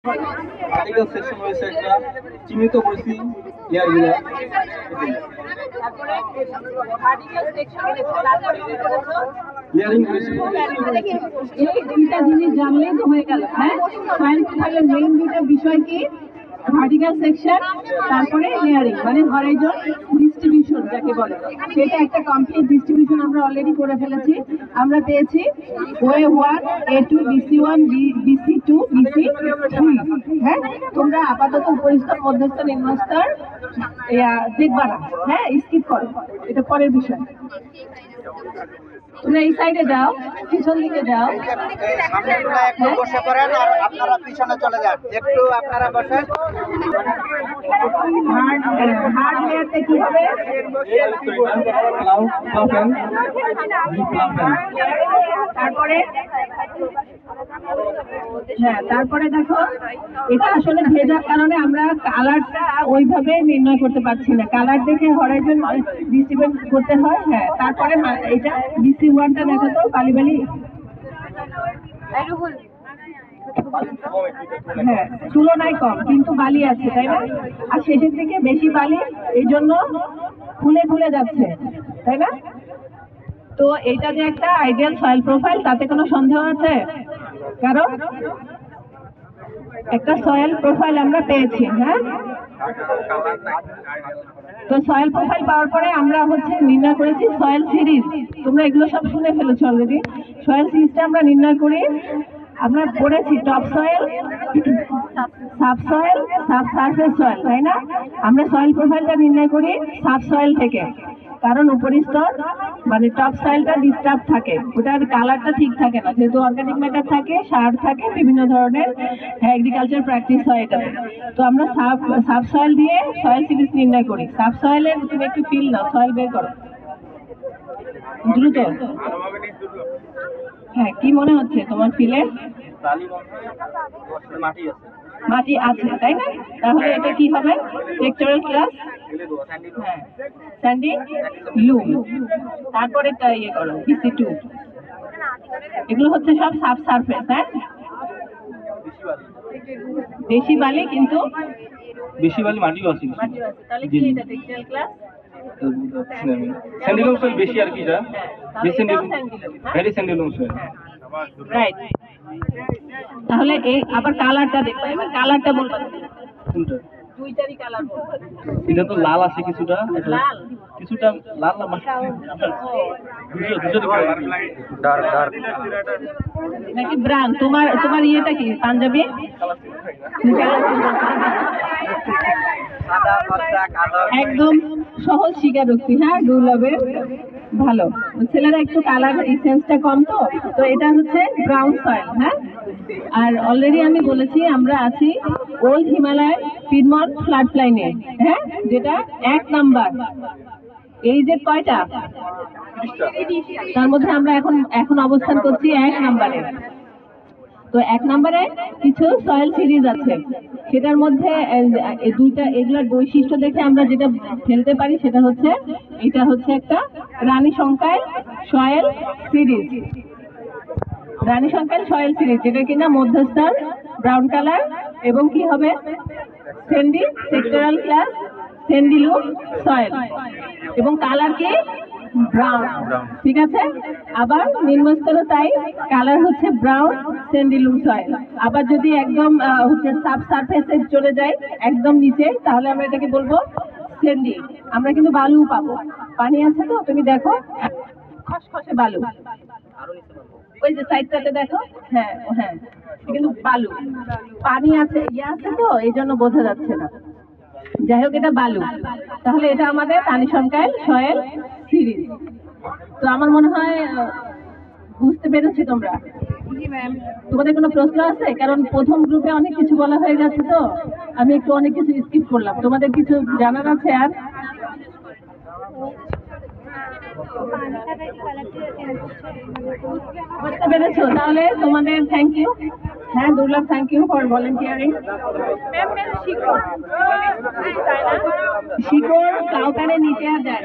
Article section হয়েছে একটা চিহ্নিত করেছি লেয়ারগুলো। লেয়ারিং করেছি। এই দুইটা জিনিস জানলেই তো হয়ে গেল। হ্যাঁ, সায়েন্স বিভাগের মেইন দুইটা বিষয় কি? ভার্টিক্যাল সেকশন, তারপরে লেয়ারিং, মানে হরাইজন ডিস্ট্রিবিউশন যাকে বলে, সেটা একটা কমপ্লিট ডিস্ট্রিবিউশন আমরা অলরেডি করে ফেলেছি। আমরা পেয়েছি OA1, A2, BC1, BC2, BC3। হ্যাঁ, তোমরা আপাতত উপরিস্তর, মধ্যস্তর, নিম্নস্তর দেখবা না। হ্যাঁ, স্কিপ করো, এটা পরের বিষয়। তোমরা এই সাইডে যাও, পিছন দিকে যাও। একটু বসে পড়েন আর আপনারা পিছনে চলে যান, একটু আপনারা বসেন। হার্ড লেয়ারতে কি হবে? তারপরে হ্যাঁ, তারপরে দেখো, এটা আসলে ভেজার কারণে আমরা কালারটা ওইভাবে নির্ণয় করতে পারছি না। কালার দেখে হরাইজন ডিস্ট্রিবিউট করতে হয়। হ্যাঁ, তারপরে এটা BC1টা দেখো তো, বালি বালি। হ্যাঁ, তুলনায় কম কিন্তু বালি আছে, তাই না? আর শেষের দিকে বেশি বালি, এই জন্য খুলে খুলে যাচ্ছে, তাই না? তো এটা যে একটা আইডিয়াল সয়েল প্রোফাইল, তাতে কোনো সন্দেহ আছে? কারণ একটা সয়েল প্রোফাইল আমরা পেয়েছি। হ্যাঁ, তো সয়েল প্রোফাইল পাওয়ার পরে আমরা নির্ণয় করেছি সয়েল সিরিজ। তোমরা এগুলো সব শুনে ফেলেছো অলরেডি। সয়েল সিরিজটা আমরা নির্ণয় করি, আমরা পড়েছি top soil, sub soil, sub surface soil, তাই না? আমরা সয়েল প্রোফাইলটা নির্ণয় করি সাব সয়েল থেকে, কারণ উপরিস্তর মানে টপ সয়েলটা ডিস্টার্ব থাকে, ওটার কালারটা ঠিক থাকে না, যেহেতু অর্গানিক ম্যাটার থাকে, সার থাকে, বিভিন্ন ধরনের এগ্রিকালচার প্র্যাকটিস হয় এটাতে। তো আমরা সাব সয়েল দিয়ে সয়েল সিরিজ নির্ণয় করি। সাব সয়েলের তুমি একটু ফিল দাও, সয়েল বের করো দ্রুত। হ্যাঁ, কি মনে হচ্ছে তোমার ফিলে? মাটি আছে, তাই না? তাহলে এটা কি হবে? টেক্সচারাল ক্লাস, হ্যাঁ, স্যান্ডি লুম। তারপরে ইয়ে করো BC2। এগুলো হচ্ছে সব সাব সারফেস। হ্যাঁ, বেশি বালি, কিন্তু বেশি বালি মাটিও আছে। তাহলে কি এটা টেক্সচারাল ক্লাস? স্যান্ডিলুম সয়েল বেশি আর কি, এটা ভেরি স্যান্ডিলুম সয়েল, রাইট। তাহলে এই আবার কালারটা দেখো, এবার কালারটা বলবা। কোনটা? দুইটারই কালার বলবা। এটা তো লাল আছে কিছুটা, লাল কিছুটা লাল না, ডার্ক ডার্ক নাকি ব্রাউন? তোমার ইয়েটা কি পাঞ্জাবি? একদম সহজ স্বীকারোক্তি। হ্যাঁ, দুর্লভের ভালো। ছেলেরা একটু কালার সেন্সটা কম, তো এটা হচ্ছে ব্রাউন সয়েল। হ্যাঁ, আর অলরেডি আমি বলেছি আমরা আছি ওল্ড হিমালয় পিডমন্ট ফ্লাড প্লাইনে। হ্যাঁ, যেটা 1 নাম্বার। এই যে কয়টা, তার মধ্যে আমরা এখন অবস্থান করছি 1 নাম্বারে। তো 1 নাম্বারে কিছু সয়েল সিরিজ আছে, সেটার মধ্যে দুইটা, এগুলোর বৈশিষ্ট্য দেখে আমরা যেটা ফেলতে পারি সেটা হচ্ছে, এটা হচ্ছে একটা রানী সংখ্যায় সয়েল সিরিজ। রানী সংখ্যায় সয়েল সিরিজ, যেটা কিনা মধ্যস্তর ব্রাউন কালার, এবং কি হবে স্যান্ডি সেক্টরাল ক্লাস স্যান্ডিলুম সয়েল, এবং কালার কি ব্রাউন। ঠিক আছে, আবার নিম্নস্তর তাই, কালার হচ্ছে ব্রাউন স্যান্ডিলুম সয়েল। আবার যদি একদম সাব সারফেসে চলে যায়, একদম নিচে, তাহলে আমরা এটাকে বলবো স্যান্ডি। আমরা কিন্তু বালু পাবো, পানি আছে তো, তুমি দেখো খসখসে বালু, ওই যে সাইডটাতে দেখো। হ্যাঁ হ্যাঁ, কিন্তু বালু, পানি আছে, ইয়ে আছে তো, এই জন্য বোঝা যাচ্ছে না। যাই হোক, এটা বালু। তাহলে এটা আমাদের রানী সংখ্যায় সয়েল সিরিজ। তো আমার মনে হয় বুঝতে পেরেছি তোমরা। তোমাদের কোনো প্রশ্ন আছে? কারণ প্রথম গ্রুপে অনেক কিছু বলা হয়ে গেছে, তো আমি একটু অনেক কিছু স্কিপ করলাম। তোমাদের কিছু জানার আছে আর? বুঝতে পেরেছো? তাহলে তোমাদের থ্যাংক ইউ। হ্যাঁ, দুর্লভ, থ্যাংক ইউ ফর ভলেন্টিয়ারিং। শিকড় কাউকারে নিচে আর যায়।